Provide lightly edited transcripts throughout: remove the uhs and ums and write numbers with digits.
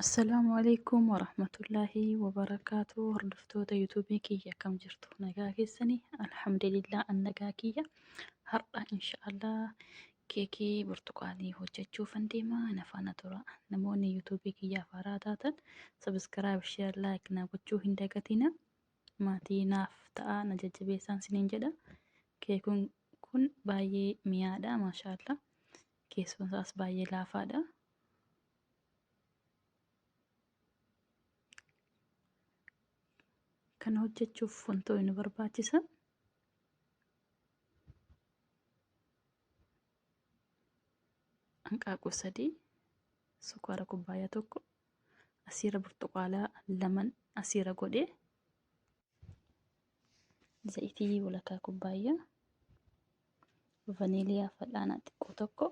Assalaamu alaikum warahmatullaahi wabarakaatu. Hordoftoota yuutuubii kiyya akkam jirtu? Nagaa keessanii? Alhamdulillah an nagaa kiyya. Har'a inshaallah keekii burtukaanii hojjechuufan deema. Na faana tura. Namoonni yuutuubii kiyyaaf haaraa taatan sabiskiraayib, sheer, laayik na gochuu hin dagatina. Maatii naaf ta'a na jajjabeessaan siniin jedha. Keekuun kun baay'ee mi'aadha maashaallah. Keessoon isaas baay'ee laafaadha. Kana hojjechuuf wantoonni nu barbaachisan hanqaaquu 3, sukkaara kubbaayyaa 1, asiira burtukaanaa 2 asiira godhee, zayitii walakkaa kubbaayyaa, vaniiliyaa fal'aanaa xiqqoo 1,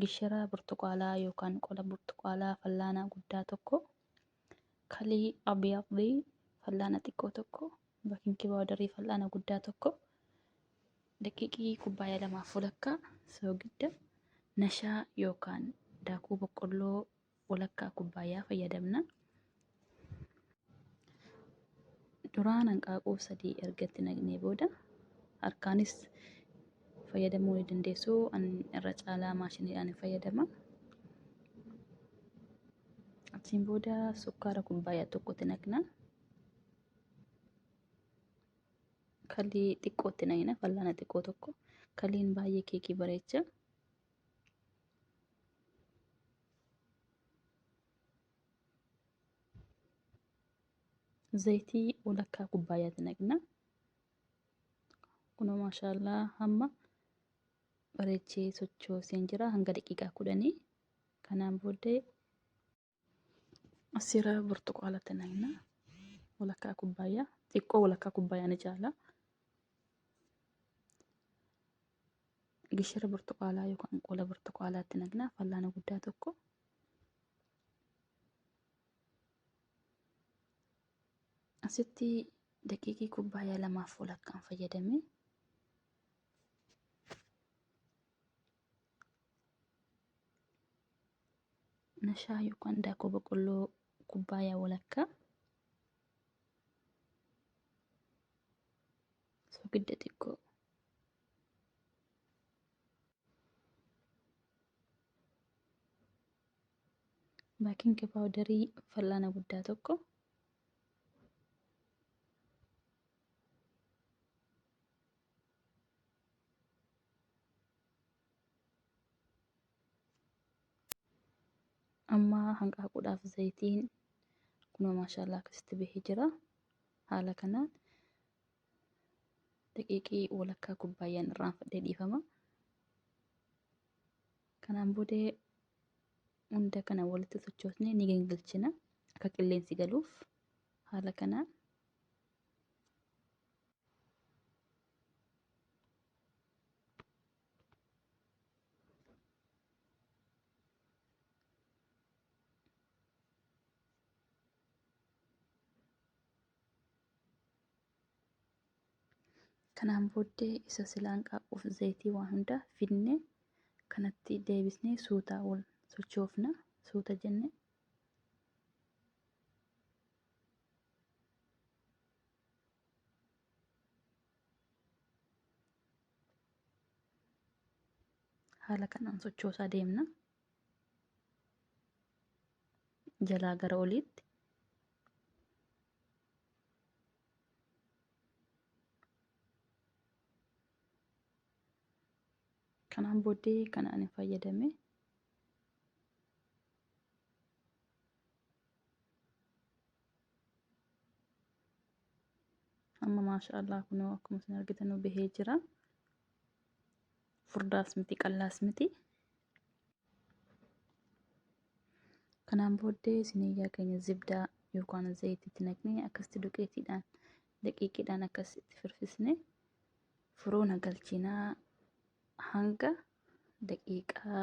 gishira burtukaanaa yookaan qola burtukaanaa fal'aanaa guddaa 1, kalii abiyaadii fal'aana xiqqoo 1, bakinkii paawudarii fal'aana guddaa 1, daqiiqii kubbaayyaa 2 walakkaa soogidda, nashaa yookaan daakuu boqqolloo walakkaa kubbaayyaa fayyadamna. Duraan hanqaaquu 3 ergatti naqnee booda harkaanis fayyadamuu ni dandeessu. An irra caalaa maashiniidhaan fayyadama. Achiin booda sukkaara kubbaayyaa 1 naqna. Kalii xiqqootti naqna, fal'aana xiqqoo 1. Kaliin baay'ee keekii bareecha. Zayitii walakkaa kubbaayyaatti naqna. Kunoo maashaallah hamma bareechee sochooseen jira hanga daqiiqaa 10. Kanaan booddee asiira burtukaanatti naqna. Walakkaa kubbaayyaa xiqqoo walakkaa kubbaayyaa ni caala. Gishira burtukaanaa yookaan qola burtukaanaatti naqna, fal'aana guddaa 1. Asitti daqiiqii kubbaayyaa 2 walakkaan fayyadame. Nashaa yookaan daakuu boqqolloo kubbaayyaa walakkaa. Soogidda xiqqoo. Bakinkii paawudarii fal'aana guddaa 1. Amma hanqaaquudhaaf zayitiin kunoo maashaallah akkasitti bahee jira. Haala kanaan daqiiqii walakkaa kubbaayyaan irraanfadhee dhiifama. Kanaan booda hunda kana walitti sochoosnee ni gingilchina akka qilleensi galuuf. Haala kanaan booddee isa silaa hanqaaquuf zayitii waan hunda fidnee kanatti deebisnee suutaa wal sochoofna. Suuta jenne haala kanaan sochoosaa deemna. Jalaa gara oliitti. Kanaan booddee kanaan hin fayyadame. Amma maashaallah kunoo akkuma isin argitan bahee jira. Furdaas miti qallaas miti. Kanaan booddee siniyyaa keenya zibdaa yookaan zayitiitti naqnee akkasitti duqeetiidhaan daqiiqiidhaan akkasitti firfisne firoona galchinaa hanga daqiiqaa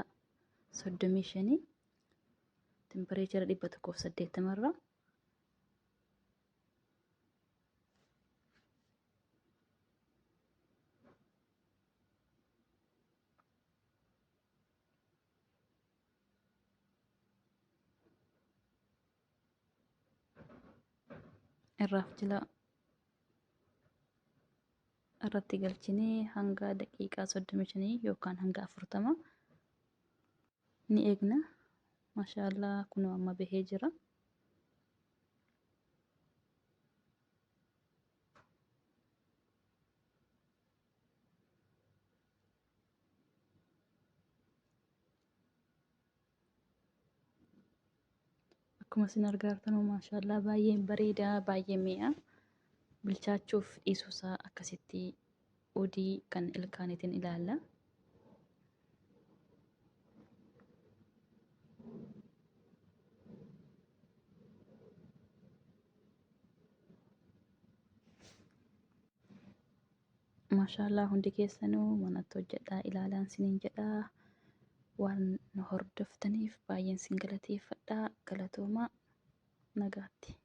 35 tempereechara 180 irra. irraaf jila irratti galchinee hanga daqiiqaa 35 yookaan hanga 40 ni eegna. Maashaallah kunoo amma bahee jira. Akkuma isin argaa jirtan maashaallah baay'ee bareeda, baay'ee mi'aa. Bilchaachuuf dhiisuusaa akkasitti odii kan ilkaaniitiin ilaalla. Maashaallah hundi keessanuu manatti hojjedhaa ilaalaan siniin jedhaa. Waan nu hordoftaniif baay'een sin galateeffadhaa. Galatoomaa nagaatti.